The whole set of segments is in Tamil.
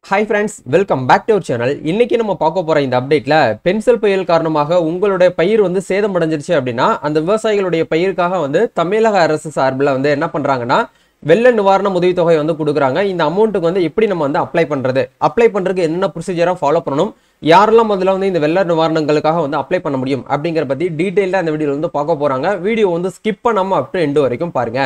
Hi friends, welcome back to our channel. இன்னைக்கு நம்ம பார்க்க போற இந்த அப்டேட்ல பென்சில் புயல் காரணமாக உங்களுடைய பயிர் வந்து சேதமடைஞ்சிருச்சு அப்படின்னா அந்த விவசாயிகளுடைய பயிருக்காக வந்து தமிழக அரசு சார்பில் வந்து என்ன பண்றாங்கன்னா வெள்ள நிவாரண உதவித்தொகை வந்து கொடுக்குறாங்க. இந்த அமௌண்ட்டுக்கு வந்து எப்படி நம்ம வந்து அப்ளை பண்றதுக்கு என்ன ப்ரொசீஜரா ஃபாலோ பண்ணணும், யாரெல்லாம் முதல்ல வந்து இந்த வெள்ள நிவாரணங்களுக்காக வந்து அப்ளை பண்ண முடியும் அப்படிங்கிற பத்தி டீடைலா இந்த வீடியோல வந்து பார்க்க போறாங்க. வீடியோ வந்து ஸ்கிப் பண்ணாம அப் டு எண்ட் வரைக்கும் பாருங்க.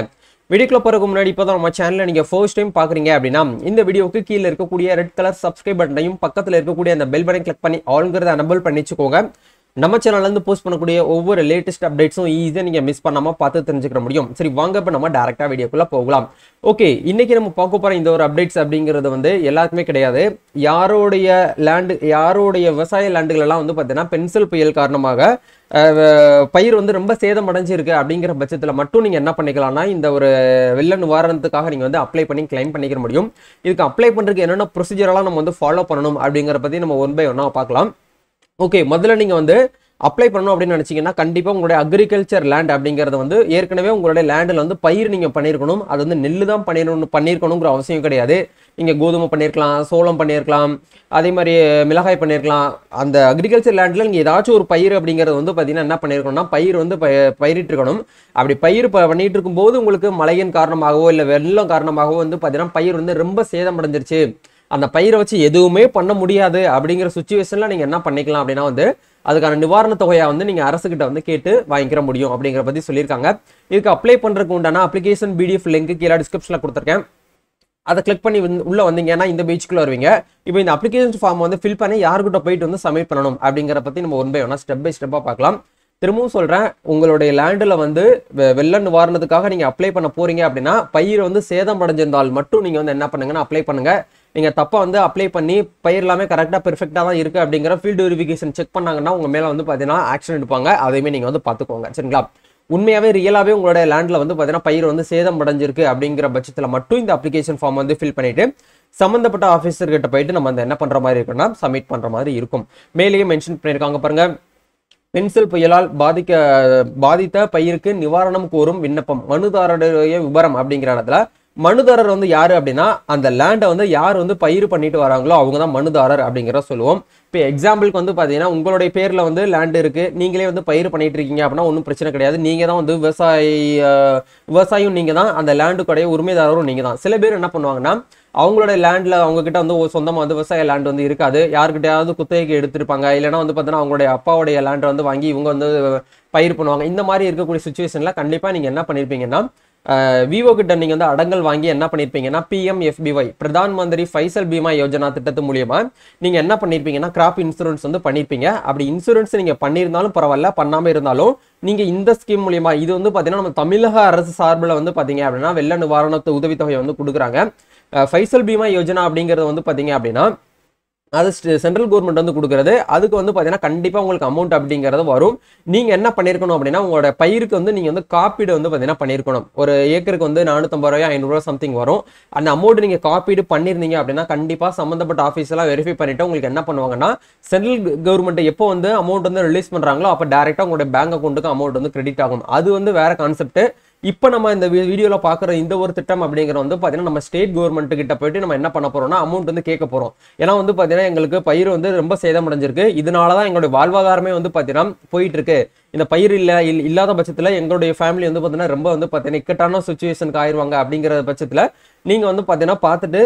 வீடியோக்குள்ள போறதுக்கு முன்னாடி இப்போ தான் நம்ம சேனலை நீங்க ஃபர்ஸ்ட் டைம் பாக்குறீங்க அப்படின்னா இந்த வீடியோக்கு கீழே இருக்கக்கூடிய ரெட் கலர் சப்ஸ்கிரைப் பட்டனையும் பக்கத்துல இருக்கக்கூடிய அந்த பெல் பட்டனை கிளிக் பண்ணி ஆல்ங்கிறத எனபிள் பண்ணி வச்சுக்கோங்க. நம்ம சேனல்ல இருந்து போஸ்ட் பண்ணக்கூடிய ஒவ்வொரு லேட்டஸ்ட் அப்டேட்ஸும் ஈஸியா நீங்க மிஸ் பண்ணாம பார்த்து தெரிஞ்சுக்க முடியும். சரி வாங்க இப்ப நம்ம டைரக்டா வீடியோக்குள்ள போகலாம். ஓகே, இன்னைக்கு நம்ம பார்க்க போற இந்த ஒரு அப்டேட்ஸ் அப்படிங்கிறது வந்து எல்லாருக்குமே கிடையாது. யாரோடைய விவசாய லேண்டுகள் எல்லாம் வந்து பார்த்தீங்கன்னா பென்சில் புயல் காரணமாக பயிர் வந்து ரொம்ப சேதம் அடைஞ்சிருக்கு அப்படிங்கிற பட்சத்தில் மட்டும் நீங்கள் என்ன பண்ணிக்கலாம்னா இந்த ஒரு வெள்ள நிவாரணத்துக்காக நீங்கள் வந்து அப்ளை பண்ணி கிளைம் பண்ணிக்க முடியும். இதுக்கு அப்ளை பண்ணுறதுக்கு என்னென்ன ப்ரொசீஜரெல்லாம் நம்ம வந்து ஃபாலோ பண்ணணும் அப்படிங்கிற பற்றி நம்ம ஒன் பை ஒன்னாக பார்க்கலாம். ஓகே, முதல்ல நீங்கள் வந்து அப்ளை பண்ணணும் அப்படின்னு நினச்சிங்கன்னா கண்டிப்பாக உங்களுடைய அக்ரிகல்ச்சர் லேண்ட் அப்படிங்கிறது வந்து ஏற்கனவே உங்களுடைய லேண்டில் வந்து பயிர் நீங்கள் பண்ணியிருக்கணும். அது வந்து நெல் தான் பண்ணியிருக்கணுங்கிற அவசியம் கிடையாது. நீங்கள் கோதுமை பண்ணியிருக்கலாம், சோளம் பண்ணியிருக்கலாம், அதே மாதிரி மிளகாய் பண்ணியிருக்கலாம். அந்த அக்ரிகல்ச்சர் லேண்டில் நீங்கள் ஏதாச்சும் ஒரு பயிர் அப்படிங்கிறது வந்து பார்த்தீங்கன்னா என்ன பண்ணியிருக்கணும்னா பயிர் வந்து பயிரிட்டிருக்கணும். அப்படி பயிர் பண்ணிட்டு இருக்கும்போது உங்களுக்கு மழையின் காரணமாகவோ இல்லை வெள்ளம் காரணமாகவோ வந்து பார்த்தீங்கன்னா பயிர் வந்து ரொம்ப சேதமடைஞ்சிருச்சு, அந்த பயிரை வச்சு எதுவுமே பண்ண முடியாது அப்படிங்கிற சுச்சுவேஷனில் நீங்கள் என்ன பண்ணிக்கலாம் அப்படின்னா வந்து அதுக்கான நிவாரண தொகையை வந்து நீங்கள் அரசுகிட்ட வந்து கேட்டு வாங்கிக்கிற முடியும் அப்படிங்கிற பற்றி சொல்லியிருக்காங்க. இதுக்கு அப்ளை பண்ணுறதுக்கு உண்டான அப்ளிகேஷன் பிடிஎஃப் லிங்க் கீழே டிஸ்கிரிப்ஷனில் கொடுத்துருக்கேன். அதை கிளிக் பண்ணி உள்ள வந்தீங்கன்னா இந்த பேஜ்க்குள்ள வருவீங்க. இப்போ இந்த அப்ளிகேஷன் ஃபார்ம் வந்து ஃபில் பண்ணி யாருக்கிட்ட போயிட்டு வந்து சப்மிட் பண்ணணும் அப்படிங்கிற பற்றி நம்ம ஒன் பை ஒன்னா ஸ்டெப் பை ஸ்டெப்பாக பார்க்கலாம். திரும்பவும் சொல்கிறேன், உங்களுடைய லேண்டில் வந்து வெள்ள நிவாரணத்துக்காக நீங்கள் அப்ளை பண்ண போறீங்க அப்படின்னா பயிர் வந்து சேதம் அடைஞ்சிருந்தால் மட்டும் நீங்கள் வந்து என்ன பண்ணுங்கன்னா அப்ளை பண்ணுங்க. நீங்கள் தப்பாக வந்து அப்ளை பண்ணி பயிர் எல்லாமே கரெக்டாக பெர்ஃபெக்டாக தான் இருக்குது அப்படிங்கிற ஃபீல்டு வெரிஃபிகேஷன் செக் பண்ணாங்கன்னா உங்கள் மேலே வந்து பார்த்தீங்கன்னா ஆக்ஷன் எடுப்பாங்க. அதையுமே நீங்கள் வந்து பார்த்துக்கோங்க. சரிங்களா? உண்மையாகவே ரியலாகவே உங்களோட லேண்டில் வந்து பார்த்தீங்கன்னா பயிர் வந்து சேதம் அடைஞ்சிருக்கு அப்படிங்கிற பட்சத்தில் மட்டும் இந்த அப்ளிகேஷன் ஃபார்ம் வந்து ஃபில் பண்ணிட்டு சம்மந்தப்பட்ட ஆஃபீஸர்கிட்ட போயிட்டு நம்ம வந்து என்ன பண்ணுற மாதிரி இருக்குன்னா சப்மிட் பண்ணுற மாதிரி இருக்கும். மேலேயே மென்ஷன் பண்ணியிருக்காங்க பாருங்க, பென்சில் புயலால் பாதித்த பயிருக்கு நிவாரணம் கோரும் விண்ணப்பம் மனுதாரருடைய விவரம் அப்படிங்கிற இடத்துல மனுதாரர் வந்து யாரு அப்படின்னா அந்த லேண்டை வந்து யார் வந்து பயிர் பண்ணிட்டு வராங்களோ அவங்க தான் மனுதாரர் அப்படிங்கிறத சொல்லுவோம். இப்போ எக்ஸாம்பிளுக்கு வந்து பார்த்தீங்கன்னா உங்களுடைய பேரில் வந்து லேண்ட் இருக்கு, நீங்களே வந்து பயிர் பண்ணிட்டு இருக்கீங்க அப்படின்னா ஒன்றும் பிரச்சனை கிடையாது. நீங்கள் தான் வந்து விவசாயம் நீங்கள் தான், அந்த லேண்டுடைய உரிமைதாரரும் நீங்கள் தான். சில பேர் என்ன பண்ணுவாங்கன்னா அவங்களோட லேண்டில் அவங்க கிட்ட வந்து சொந்தமாக வந்து விவசாய லேண்ட் வந்து இருக்காது, யாருக்கிட்டையாவது குத்தகைக்கு எடுத்திருப்பாங்க, இல்லைனா வந்து பார்த்தீங்கன்னா அவங்களுடைய அப்பாவுடைய லேண்டை வந்து வாங்கி இவங்க வந்து பயிர் பண்ணுவாங்க. இந்த மாதிரி இருக்கக்கூடிய சுச்சுவேஷனில் கண்டிப்பாக நீங்கள் என்ன பண்ணியிருப்பீங்கன்னா விவோ கிட்ட நீங்க வந்து அடங்கல் வாங்கி என்ன பண்ணிருப்பீங்கன்னா PMFBY பிரதான் மந்திரி ஃபைசல் பீமா யோஜனா திட்டத்து மூலியமா நீங்க என்ன பண்ணிருப்பீங்கன்னா கிராப் இன்சூரன்ஸ் வந்து பண்ணிருப்பீங்க. அப்படி இன்சூரன்ஸ் நீங்க பண்ணியிருந்தாலும் பரவாயில்ல, பண்ணாம இருந்தாலும் நீங்க இந்த ஸ்கீம் மூலியமா இது வந்து பாத்தீங்கன்னா நம்ம தமிழக அரசு சார்பில் வந்து பாத்தீங்க அப்படின்னா வெள்ள நிவாரண உதவித்தொகை வந்து கொடுக்குறாங்க. ஃபைசல் பீமா யோஜனா அப்படிங்கிறது வந்து பாத்தீங்க அப்படின்னா அது சென்ட்ரல் கவர்மெண்ட் வந்து கொடுக்குறது. அதுக்கு வந்து பார்த்தீங்கன்னா கண்டிப்பாக உங்களுக்கு அமௌண்ட் அப்படிங்கிறது வரும். நீங்கள் என்ன பண்ணியிருக்கணும் அப்படின்னா உங்களோட பயிருக்கு வந்து நீங்கள் வந்து காப்பீடு வந்து பார்த்தீங்கன்னா பண்ணியிருக்கணும். ஒரு ஏக்கருக்கு வந்து 450 ரூபாய் 500 ரூபா சம்திங் வரும். அந்த அமௌண்ட் நீங்கள் காப்பீடு பண்ணியிருந்தீங்க அப்படின்னா கண்டிப்பாக சம்மந்தப்பட்ட ஆஃபீஸெல்லாம் வெரிஃபை பண்ணிவிட்டு உங்களுக்கு என்ன பண்ணுவாங்கன்னா சென்ட்ரல் கவர்மெண்ட் எப்போ வந்து அமௌண்ட் வந்து ரிலீஸ் பண்ணுறாங்களோ அப்போ டேரெக்டாக உங்களுடைய பேங்க் அக்கௌண்ட்டுக்கு அமௌண்ட் வந்து கிரெடிட் ஆகும். அது வந்து வேற கான்செப்ட். இப்போ நம்ம இந்த வீடியோவில் பார்க்குற இந்த ஒரு திட்டம் அப்படிங்கிற வந்து பார்த்தீங்கன்னா நம்ம ஸ்டேட் கவர்மெண்ட் கிட்ட போயிட்டு நம்ம என்ன பண்ண போறோம்னா அமௌண்ட் வந்து கேட்க போறோம். ஏன்னா வந்து பார்த்தீங்கன்னா எங்களுக்கு பயிர் வந்து ரொம்ப சேதமடைஞ்சிருக்கு, இதனால தான் எங்களுடைய வாழ்வாதாரமே வந்து பார்த்தீங்கன்னா போயிட்டு இருக்கு. இந்த பயிர் இல்லாத பட்சத்தில் எங்களுடைய ஃபேமிலி வந்து பார்த்தீங்கன்னா ரொம்ப வந்து பார்த்தீங்கன்னா இக்கட்டான சுச்சுவேஷனுக்கு ஆயிடுவாங்க. அப்படிங்கிற பட்சத்தில் நீங்கள் வந்து பார்த்தீங்கன்னா பார்த்துட்டு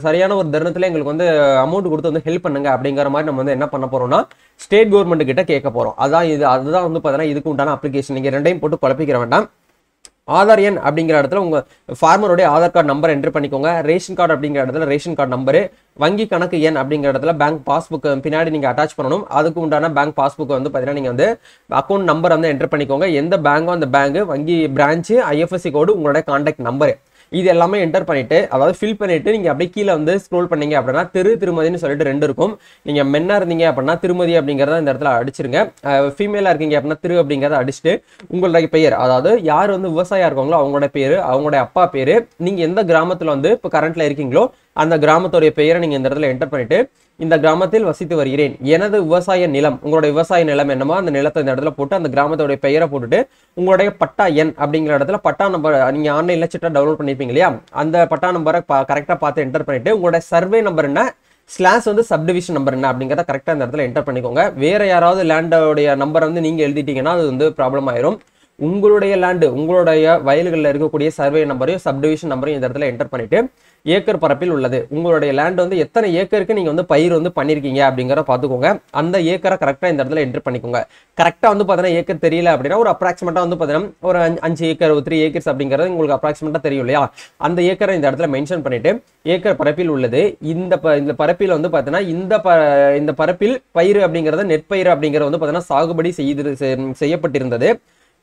சரியான ஒரு தருணத்தில் எங்களுக்கு வந்து அமௌண்ட் கொடுத்து வந்து ஹெல்ப் பண்ணுங்க அப்படிங்கிற மாதிரி நம்ம வந்து என்ன பண்ண போறோம்னா ஸ்டேட் கவர்மெண்ட் கிட்ட கேட்க போறோம். அதுதான் வந்து பார்த்தீங்கன்னா இதுக்கு உண்டான அப்ளிகேஷன். நீங்கள் ரெண்டையும் போட்டு குழப்பிக்கிற வேண்டாம். ஆதார் எண் அப்படிங்கிற இடத்துல உங்க ஃபார்மருடைய ஆதார் கார்டு நம்பர் என்ட்ரு பண்ணிக்கோங்க. ரேஷன் கார்டு அப்படிங்கிற இடத்துல ரேஷன் கார்டு நம்பரு, வங்கி கணக்கு எண் அப்படிங்கிற இடத்துல பேங்க் பாஸ்புக் பின்னாடி நீங்க அட்டாச் பண்ணணும். அதுக்கு உண்டான பேங்க் பாஸ்புக் வந்து பார்த்தீங்கன்னா நீங்க வந்து அக்கௌண்ட் நம்பர் வந்து என்ட்ரு பண்ணிக்கோங்க. எந்த பேங்கோ அந்த பேங்க், வங்கி பிரான்ச்சு, IFSC கோடு, உங்களுடைய கான்டாக்ட் நம்பரு, இது எல்லாமே என்டர் பண்ணிட்டு அதாவது ஃபில் பண்ணிட்டு நீங்க அப்படியே கீழே வந்து ஸ்க்ரோல் பண்ணீங்க அப்படின்னா திருமதினு சொல்லிட்டு 2 இருக்கும். நீங்க மென்னா இருந்தீங்க அப்படின்னா திருமதி அப்படிங்கிறத இந்த இடத்துல அடிச்சிருங்க. ஃபீமேலா இருக்கீங்க அப்படின்னா திரு அப்படிங்கிறத அடிச்சுட்டு உங்களுடைய பெயர், அதாவது யார் வந்து விவசாயியா இருக்காங்களோ அவங்களோட பேரு, அவங்களுடைய அப்பா பேரு, நீங்க எந்த கிராமத்துல வந்து இப்போ கரண்ட்ல இருக்கீங்களோ அந்த கிராமத்துடைய பெயரை நீங்க இந்த இடத்துல என்டர் பண்ணிட்டு இந்த கிராமத்தில் வசித்து வருகிறேன், எனது விவசாய நிலம், உங்களுடைய விவசாய நிலம் என்னமோ அந்த நிலத்தை இந்த இடத்துல போட்டு அந்த கிராமத்தோடைய பெயரை போட்டுட்டு உங்களுடைய பட்டா எண் அப்படிங்கிற இடத்துல பட்டா நம்பர் நீங்க ஆன்லைன்ல சிட்டா டவுன்லோட் பண்ணிருப்பீங்க இல்லையா, அந்த பட்டா நம்பரை கரெக்டா பார்த்து என்டர் பண்ணிட்டு உங்களுடைய சர்வே நம்பர் என்ன, ஸ்லாஷ் வந்து சப்டிவிஷன் நம்பர் என்ன அப்படிங்கிறத கரெக்டாக இந்த இடத்துல என்டர் பண்ணிக்கோங்க. வேற யாராவது லேண்டோடைய நம்பர் வந்து நீங்கள் எழுதிட்டீங்கன்னா அது வந்து ப்ராப்ளம் ஆயிரும். உங்களுடைய லேண்டு, உங்களுடைய வயல்களில் இருக்கக்கூடிய சர்வே நம்பரையும் சப்டிவிஷன் நம்பரையும் இந்த இடத்துல என்டர் பண்ணிட்டு ஏக்கர் பரப்பில் உள்ளது உங்களுடைய லேண்ட் வந்து எத்தனை ஏக்கருக்கு நீங்கள் வந்து பயிர் வந்து பண்ணியிருக்கீங்க அப்படிங்கிறத பார்த்துக்கோங்க. அந்த ஏக்கரை கரெக்டாக இந்த இடத்துல என்டர் பண்ணிக்கோங்க. கரெக்டாக வந்து பார்த்தீங்கன்னா ஏக்கர் தெரியல அப்படின்னா ஒரு அப்ராக்சிமேட்டாக வந்து பார்த்தீங்கன்னா ஒரு 5 ஏக்கர் 3 ஏக்கர்ஸ் அப்படிங்கிறது உங்களுக்கு அப்ராக்சிமேட்டாக தெரியும் இல்லையா? அந்த ஏக்கரை இந்த இடத்துல மென்ஷன் பண்ணிட்டு ஏக்கர் பரப்பில் உள்ளது இந்த பரப்பில் வந்து பார்த்தீங்கன்னா இந்த பரப்பில் பயிர் அப்படிங்கிறத நெற்பயிர் அப்படிங்கிறது வந்து பார்த்தீங்கன்னா சாகுபடி செய்யப்பட்டிருந்தது.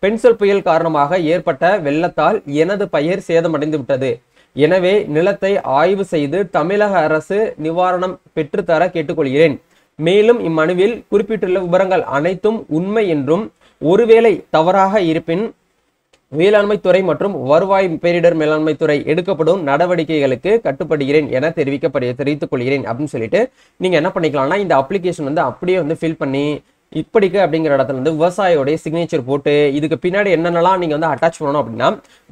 பென்சில் புயல் காரணமாக ஏற்பட்ட வெள்ளத்தால் எனது பயிர் சேதமடைந்து விட்டது. எனவே நிலத்தை ஆய்வு செய்து தமிழக அரசு நிவாரணம் பெற்றுத்தர கேட்டுக்கொள்கிறேன். மேலும் இம்மனுவில் குறிப்பிட்டுள்ள விவரங்கள் அனைத்தும் உண்மை என்றும் ஒருவேளை தவறாக இருப்பின் வேளாண்மை துறை மற்றும் வருவாய் பேரிடர் மேலாண்மை துறை எடுக்கப்படும் நடவடிக்கைகளுக்கு கட்டுப்படுகிறேன் என தெரிவித்துக் கொள்கிறேன் அப்படின்னு சொல்லிட்டு நீங்க என்ன பண்ணிக்கலாம்னா இந்த அப்ளிகேஷன் வந்து அப்படியே வந்து ஃபில் பண்ணி இப்படிக்கு அப்படிங்கிற இடத்துல வந்து விவசாயியோடைய சிக்னேச்சர் போட்டு இதுக்கு பின்னாடி என்னென்னலாம் நீங்க வந்து அட்டாச் பண்ணணும் அப்படின்னா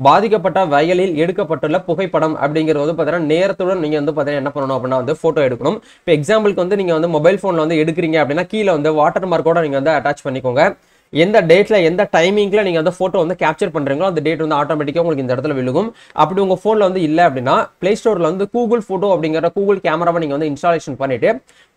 பாதிக்கப்பட்ட வயலில் எடுக்கப்பட்டுள்ள புகைப்படம் அப்படிங்கிறது வந்து பார்த்தீங்கன்னா நேரத்துடன் நீங்க வந்து பார்த்தீங்கன்னா என்ன பண்ணணும் அப்படின்னா வந்து போட்டோ எடுக்கணும். இப்போ எக்ஸாம்பிளுக்கு வந்து நீங்க வந்து மொபைல் போன்ல வந்து எடுக்கிறீங்க அப்படின்னா கீழே வந்து வாட்டர் மார்க்கோட நீங்க வந்து அட்டாச் பண்ணிக்கோங்க. எந்த டேட்ல எந்த டைமிங்ல நீங்க அந்த போட்டோ வந்து கேப்சர் பண்றீங்களோ அந்த டேட் வந்து ஆட்டோமேட்டிக்கா உங்களுக்கு இந்த இடத்துல விழுகும். அப்படி உங்க போன்ல வந்து இல்ல அப்படின்னா பிளே ஸ்டோர்ல வந்து கூகுள் போட்டோ அப்படிங்கிற கூகுள் கேமராவை நீங்க வந்து இன்ஸ்டாலேஷன் பண்ணிட்டு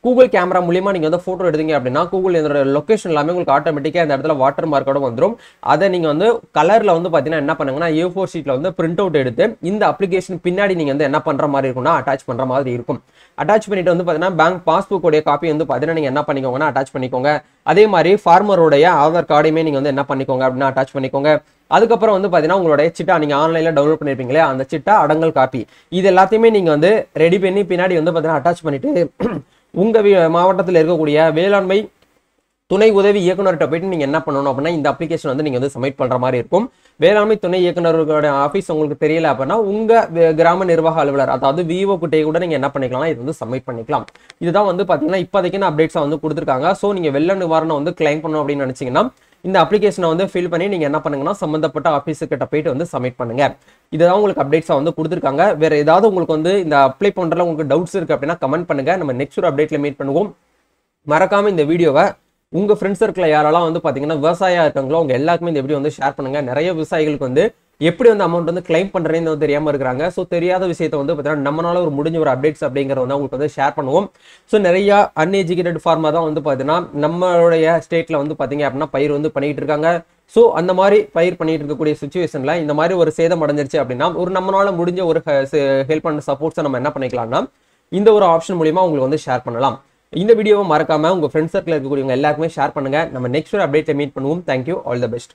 கூகுள் கேமரா மூலியமா நீங்க வந்து போட்டோ எடுத்தீங்க அப்படின்னா கூகுள் இதோட லொகேஷன் எல்லாமே உங்களுக்கு ஆட்டோமேட்டிக்கா இந்த இடத்துல வாட்டர் மார்க்கோட வந்துடும். அதை நீங்க வந்து கலர்ல வந்து பாத்தீங்கன்னா என்ன பண்ணுங்கன்னா A4 ஷீட்ல வந்து பிரிண்ட் அவுட் எடுத்து இந்த அப்ளிகேஷன் பின்னாடி நீங்க வந்து என்ன பண்ற மாதிரி இருக்கும்னா அட்டாச் பண்ற மாதிரி இருக்கும். அட்டாச் பண்ணிட்டு வந்து பாத்தீங்கன்னா பேங்க் பாஸ்புக் உடைய காப்பி வந்து பாத்தீங்கன்னா நீங்க என்ன பண்ணிக்கோங்கன்னா அட்டாச் பண்ணிக்கோங்க. அதே மாதிரி ஃபார்மருடைய ஆதார் கார்டையுமே நீங்க வந்து என்ன பண்ணிக்கோங்க அப்படின்னா அட்டாச் பண்ணிக்கோங்க. அதுக்கப்புறம் வந்து பாத்தீங்கன்னா உங்களுடைய சிட்டா நீங்க ஆன்லைன்ல டவுன்லோட் பண்ணிருப்பீங்களே அந்த சிட்டா அடங்கல் காப்பி இது எல்லாத்தையுமே நீங்க வந்து ரெடி பண்ணி பின்னாடி வந்து பாத்தீங்கன்னா அட்டாச் பண்ணிட்டு உங்க மாவட்டத்தில் இருக்கக்கூடிய வேளாண்மை துணை உதவி இயக்குநர்கிட்ட போயிட்டு நீங்க என்ன பண்ணணும் அப்படின்னா இந்த அப்ளிகேஷன் வந்து நீங்க வந்து சப்மிட் பண்ற மாதிரி இருக்கும். வேளாண்மை துணை இயக்குநர்களோட ஆஃபீஸ் உங்களுக்கு தெரியல அப்படின்னா உங்க கிராம நிர்வாக அலுவலர் அதாவது விஓ கிட்டே கூட நீங்க என்ன பண்ணிக்கலாம் இது வந்து சப்மிட் பண்ணிக்கலாம். இதுதான் வந்து பாத்தீங்கன்னா இப்போதைக்கு அப்டேட்ஸா வந்து கொடுத்துருக்காங்க. ஸோ நீங்க வெள்ள நிவாரணம் வந்து கிளைம் பண்ணணும் அப்படின்னு நினைச்சீங்கன்னா இந்த அப்ளிகேஷனை வந்து ஃபில் பண்ணி நீங்க என்ன பண்ணுங்கன்னா சம்பந்தப்பட்ட ஆஃபீஸு கிட்ட போயிட்டு வந்து சப்மிட் பண்ணுங்க. இதுதான் உங்களுக்கு அப்டேட்ஸா வந்து கொடுத்துருக்காங்க. வேற ஏதாவது உங்களுக்கு வந்து இந்த அப்ளை பண்றதுல உங்களுக்கு டவுட்ஸ் இருக்கு அப்படின்னா கமெண்ட் பண்ணுங்க. நம்ம நெக்ஸ்ட் ஒரு அப்டேட்ல மீட் பண்ணுவோம். மறக்காம இந்த வீடியோவை உங்க ஃப்ரெண்ட்ஸ் சர்க்கிள் யாரெல்லாம் வந்து பாத்தீங்கன்னா விவசாயியா இருக்காங்களோ அவங்க எல்லாருக்குமே இந்த வீடியோ வந்து ஷேர் பண்ணுங்க. நிறைய விவசாயிகளுக்கு வந்து எப்படி வந்து அமௌண்ட் வந்து கிளைம் பண்றேன்னு வந்து தெரியாம இருக்காங்க. ஸோ தெரியாத விஷயத்தை வந்து பார்த்தீங்கன்னா நம்மளால ஒரு முடிஞ்ச ஒரு அப்டேட்ஸ் அப்படிங்கிறத வந்து உங்களுக்கு வந்து ஷேர் பண்ணுவோம். ஸோ நிறைய அன்எஜுகேட்டட் ஃபார்மர் தான் வந்து பார்த்தீங்கன்னா நம்மளுடைய ஸ்டேட்ல வந்து பார்த்தீங்க அப்படின்னா பயிர் வந்து பண்ணிட்டு இருக்காங்க. ஸோ அந்த மாதிரி பயிர் பண்ணிட்டு இருக்கக்கூடிய சுச்சுவேஷன்ல இந்த மாதிரி ஒரு சேதம் அடைஞ்சிருச்சு அப்படின்னா ஒரு நம்மளால முடிஞ்ச ஒரு ஹெல்ப் அண்ட் சப்போர்ட்ஸை நம்ம என்ன பண்ணிக்கலாம்னா இந்த ஒரு ஆப்ஷன் மூலியமா உங்களுக்கு வந்து ஷேர் பண்ணலாம். இந்த வீடியோவை மறக்காம உங்க ஃப்ரெண்ட்ஸ் சர்க்கிள் இருக்கக்கூடியவங்க எல்லாருக்குமே ஷேர் பண்ணுங்க. நம்ம நெக்ஸ்ட் ஒரு அப்டேட்ல மீட் பண்ணுவோம். Thank you, all the best.